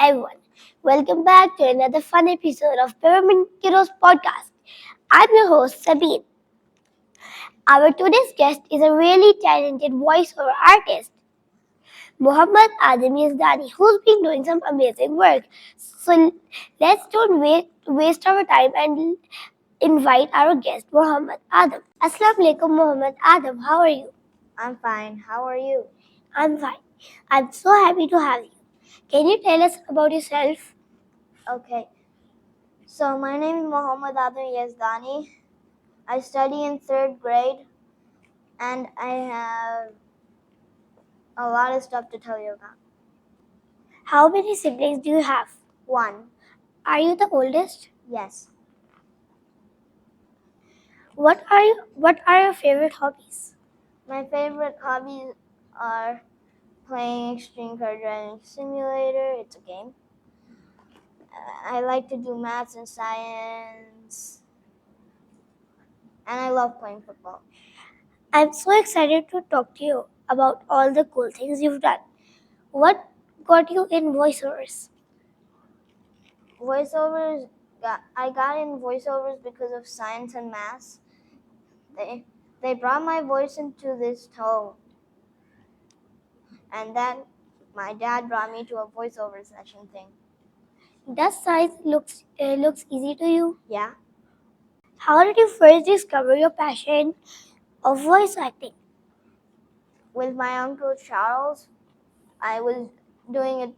everyone. Welcome back to another fun episode of PeppermintKidos Podcast. I'm your host, Sabine. Our today's guest is a really talented voiceover artist, Muhammad Adam Yezdani, who's been doing some amazing work. So let's don't waste our time and invite our guest, Muhammad Adam. Assalamu alaikum, Muhammad Adam. How are you? I'm fine. How are you? I'm fine. I'm so happy to have you. Can you tell us about yourself? Okay. So my name is Muhammad Adam Yezdani. I study in 3rd grade and I have a lot of stuff to tell you about. How many siblings do you have? 1. Are you the oldest? Yes. What are your favorite hobbies? My favorite hobbies are playing Extreme Car Driving Simulator. It's a game. I like to do maths and science. And I love playing football. I'm so excited to talk to you about all the cool things you've done. What got you in voiceovers? I got in voiceovers because of science and maths. They brought my voice into this tone. And then my dad brought me to a voiceover session thing. Does science looks easy to you? Yeah. How did you first discover your passion of voice acting? With my uncle Charles, I was doing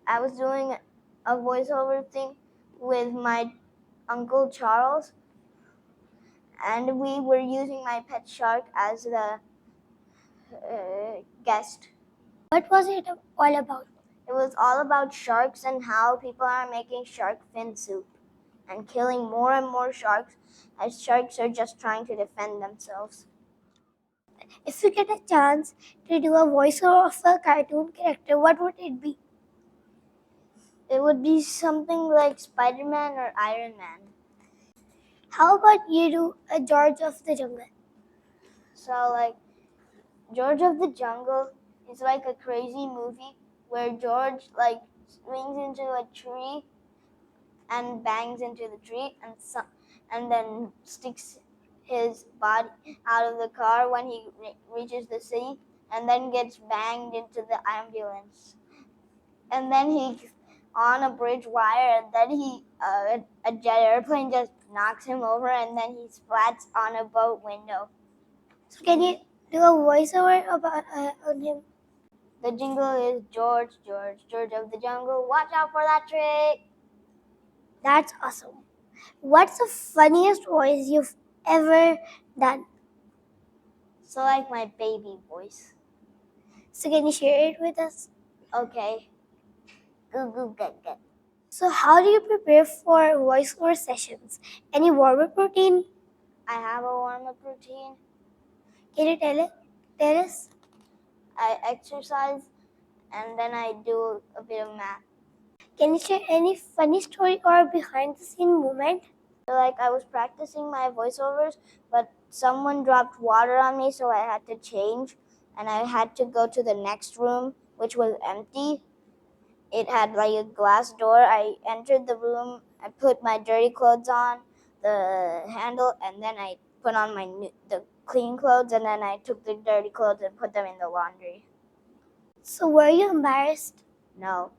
a voiceover thing with my uncle Charles, and we were using my pet shark as the guest. What was it all about? It was all about sharks and how people are making shark fin soup and killing more and more sharks as sharks are just trying to defend themselves. If you get a chance to do a voiceover of a cartoon character, what would it be? It would be something like Spider-Man or Iron Man. How about you do a George of the Jungle? So like George of the Jungle is like a crazy movie where George like swings into a tree and bangs into the tree and then sticks his body out of the car when he reaches the sea and then gets banged into the ambulance. And then he's on a bridge wire and then a jet airplane just knocks him over and then he splats on a boat window. So can you do a voiceover about on him? The jingle is George, George, George of the Jungle. Watch out for that trick. That's awesome. What's the funniest voice you've ever done? So like my baby voice. So can you share it with us? Okay. Goo goo get. So how do you prepare for voiceover sessions? Any warm-up routine? I have a warm-up routine. Can you tell us? I exercise and then I do a bit of math. Can you share any funny story or behind-the-scene moment? Like I was practicing my voiceovers, but someone dropped water on me, so I had to change, and I had to go to the next room, which was empty. It had like a glass door. I entered the room, I put my dirty clothes on the handle, and then I put on the clean clothes, and then I took the dirty clothes and put them in the laundry. So were you embarrassed? No.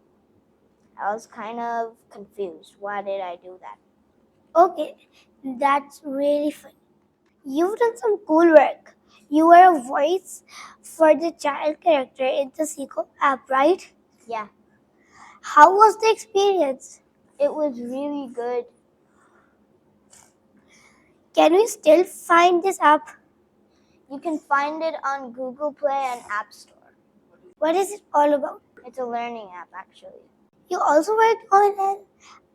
I was kind of confused. Why did I do that? Okay, that's really fun. You've done some cool work. You were a voice for the child character in the Seco app, right? Yeah. How was the experience? It was really good. Can we still find this app? You can find it on Google Play and App Store. What is it all about? It's a learning app, actually. You also worked on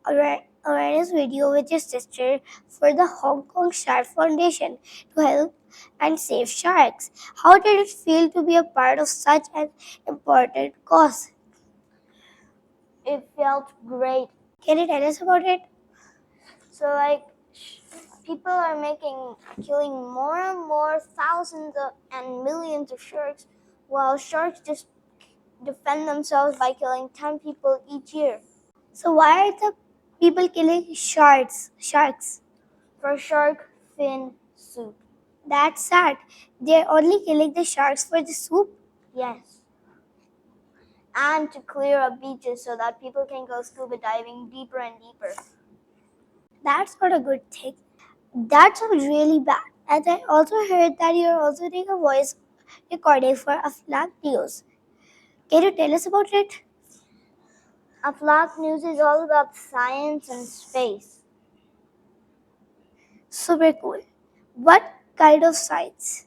an awareness video with your sister for the Hong Kong Shark Foundation to help and save sharks. How did it feel to be a part of such an important cause? It felt great. Can you tell us about it? So, like, people are killing more and more thousands and millions of sharks, while sharks just defend themselves by killing 10 people each year. So why are the people killing sharks? For shark fin soup. That's sad. They're only killing the sharks for the soup. Yes. And to clear up beaches so that people can go scuba diving deeper and deeper. That's not a good thing. That sounds really bad. And I also heard that you're also doing a voice recording for Aflac News. Can you tell us about it? Aflac News is all about science and space. Super cool. What kind of science?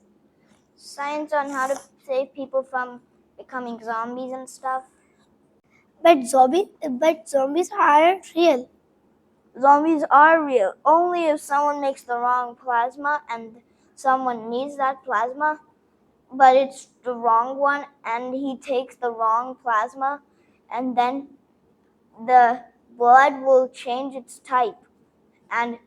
Science on how to save people from becoming zombies and stuff. But zombies aren't real. Zombies are real, only if someone makes the wrong plasma and someone needs that plasma, but it's the wrong one and he takes the wrong plasma, and then the blood will change its type and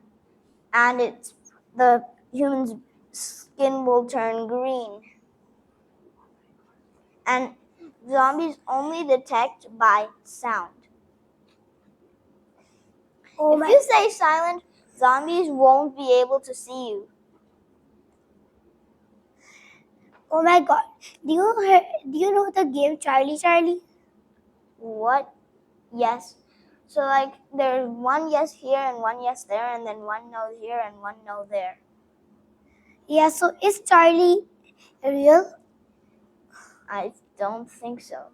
the human's skin will turn green. And zombies only detect by sound. If you stay silent, zombies won't be able to see you. Oh my god. Do you know the game Charlie? What? Yes. So there's one yes here and one yes there and then one no here and one no there. Yeah, so is Charlie real? I don't think so.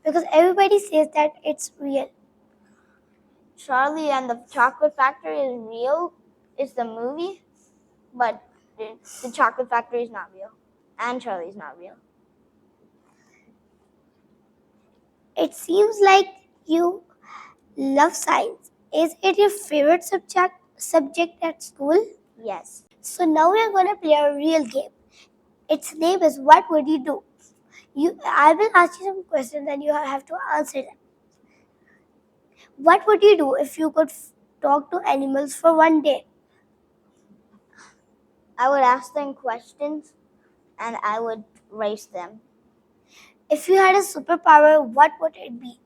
Because everybody says that it's real. Charlie and the Chocolate Factory is real. It's the movie, but the Chocolate Factory is not real. And Charlie is not real. It seems like you love science. Is it your favorite subject at school? Yes. So now we are gonna play a real game. Its name is What Would You Do? I will ask you some questions and you have to answer them. What would you do if you could talk to animals for one day? I would ask them questions and I would race them. If you had a superpower, what would it be?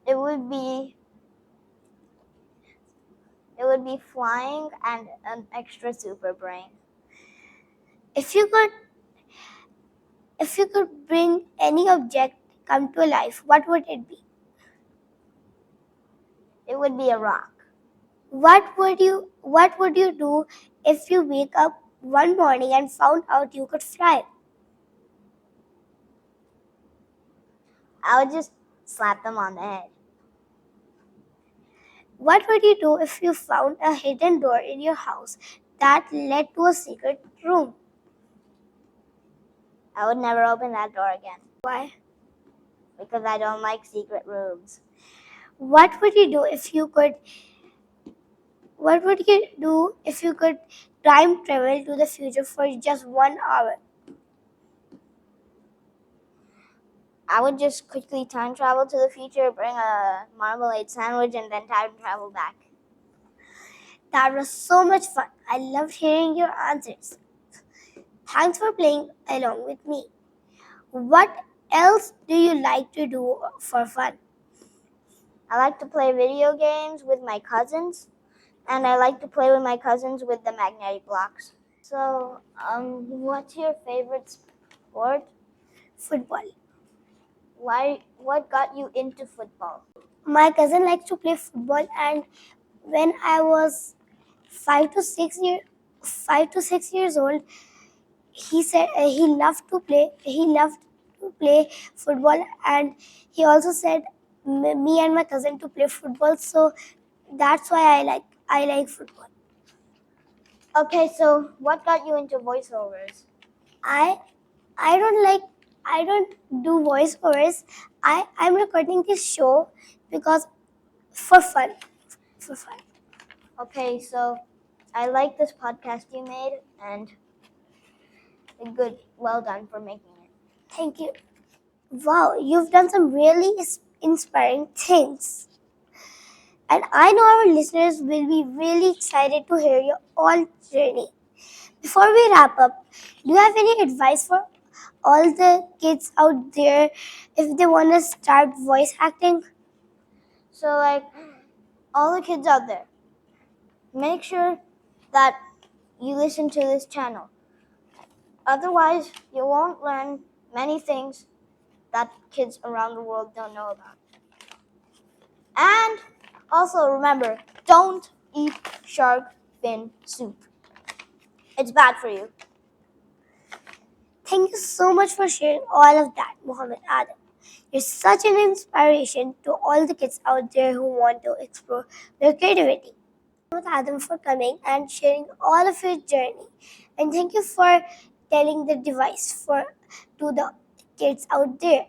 It would be flying and an extra super brain. If you could bring any object come to life, what would it be? It would be a rock. What would you do if you wake up one morning and found out you could fly? I would just slap them on the head. What would you do if you found a hidden door in your house that led to a secret room? I would never open that door again. Why? Because I don't like secret rooms. What would you do if you could time travel to the future for just 1 hour? I would just quickly time travel to the future, bring a marmalade sandwich, and then time travel back. That was so much fun. I loved hearing your answers. Thanks for playing along with me. What else do you like to do for fun? I like to play video games with my cousins, and I like to play with my cousins with the magnetic blocks. So, what's your favorite sport? Football. Why? What got you into football? My cousin likes to play football, and when I was 5 to 6 years old, he said he loved to play. He loved to play football, and he also said me and my cousin to play football. So that's why I like football. Okay, so what got you into voiceovers? I don't do voiceovers. I'm recording this show because for fun. Okay, so I like this podcast you made, and good, well done for making it. Thank you. Wow, you've done some really inspiring things. And I know our listeners will be really excited to hear your all journey. Before we wrap up, do you have any advice for all the kids out there if they want to start voice acting? So, like, all the kids out there, make sure that you listen to this channel. Otherwise, you won't learn many things that kids around the world don't know about. And also remember, don't eat shark fin soup. It's bad for you. Thank you so much for sharing all of that, Muhammad Adam. You're such an inspiration to all the kids out there who want to explore their creativity. Thank you, Adam, for coming and sharing all of your journey. And thank you for telling the device to the kids out there.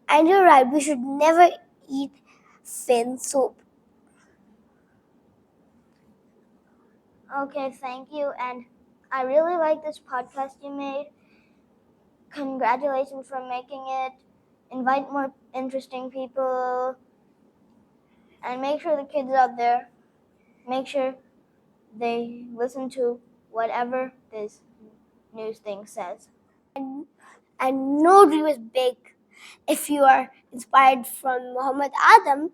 And you're right, we should never eat fin soup. Okay, thank you. And I really like this podcast you made. Congratulations for making it. Invite more interesting people. And make sure the kids out there, make sure they listen to whatever this news thing says. And no dream is big if you are inspired from Muhammad Adam.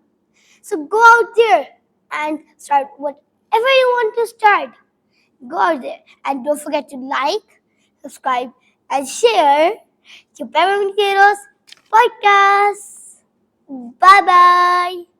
So go out there and start whatever you want to start. Go out there and don't forget to like, subscribe, and share to PeppermintKidos Podcast. Bye bye.